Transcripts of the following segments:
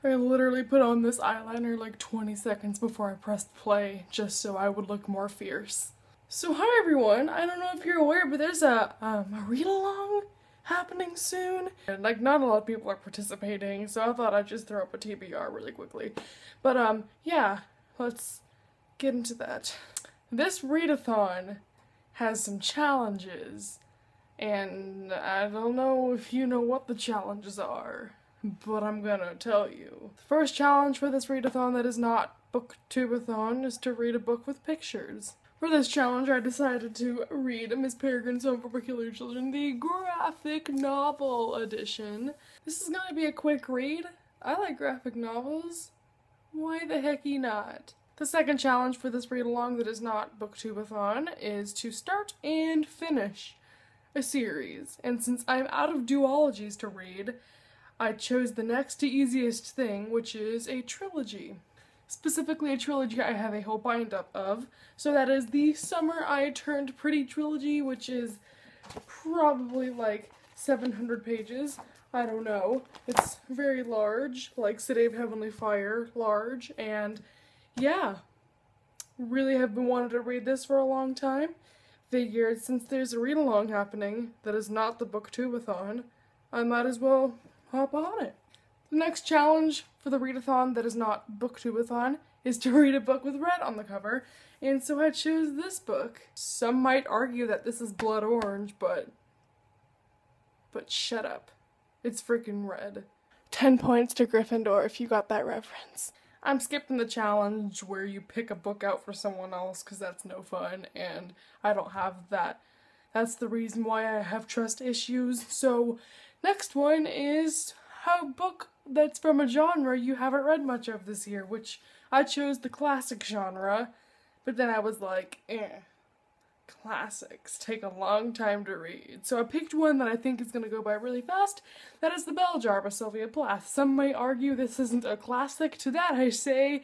I literally put on this eyeliner like 20 seconds before I pressed play, just so I would look more fierce. So hi everyone, I don't know if you're aware, but there's a read-along happening soon. And like not a lot of people are participating, so I thought I'd just throw up a TBR really quickly. But yeah, let's get into that. This readathon has some challenges, and I don't know if you know what the challenges are, but I'm gonna tell you. The first challenge for this readathon that is not Booktubeathon is to read a book with pictures. For this challenge, I decided to read Miss Peregrine's Home for Peculiar Children, the graphic novel edition. This is gonna be a quick read. I like graphic novels. Why the hecky not? The second challenge for this read-along that is not Booktubeathon is to start and finish a series. And since I'm out of duologies to read, I chose the next to easiest thing, which is a trilogy. Specifically a trilogy I have a whole bind-up of. So that is the Summer I Turned Pretty trilogy, which is probably like 700 pages. I don't know. It's very large, like City of Heavenly Fire large, and yeah. Really have been wanting to read this for a long time. Figured since there's a read-along happening that is not the Booktubeathon, I might as well hop on it. The next challenge for the readathon that is not Booktubeathon is to read a book with red on the cover, and so I chose this book. Some might argue that this is blood orange, but shut up. It's freaking red. 10 points to Gryffindor if you got that reference. I'm skipping the challenge where you pick a book out for someone else because that's no fun, and I don't have that. That's the reason why I have trust issues. So next one is a book that's from a genre you haven't read much of this year, which I chose the classic genre, but then I was like, classics take a long time to read. So I picked one that I think is going to go by really fast. That is The Bell Jar by Sylvia Plath. Some might argue this isn't a classic. To that I say,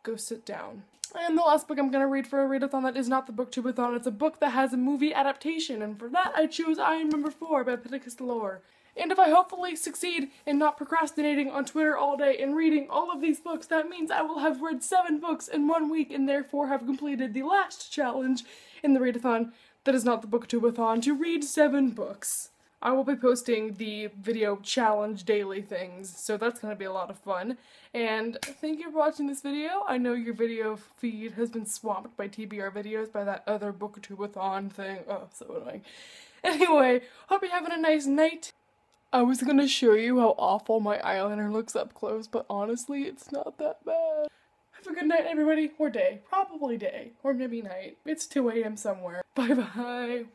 go sit down. And the last book I'm going to read for a readathon that is not the Booktubeathon. It's a book that has a movie adaptation, and for that I choose I Am Number 4 by Pittacus Lore. And if I hopefully succeed in not procrastinating on Twitter all day and reading all of these books, that means I will have read 7 books in 1 week and therefore have completed the last challenge in the readathon that is not the Booktubeathon to read 7 books. I will be posting the video challenge daily things, so that's going to be a lot of fun. And thank you for watching this video. I know your video feed has been swamped by TBR videos by that other Booktubeathon thing. Oh, so annoying. Anyway, hope you're having a nice night. I was gonna show you how awful my eyeliner looks up close, but honestly, it's not that bad. Have a good night, everybody, or day. Probably day, or maybe night. It's 2 AM somewhere. Bye-bye.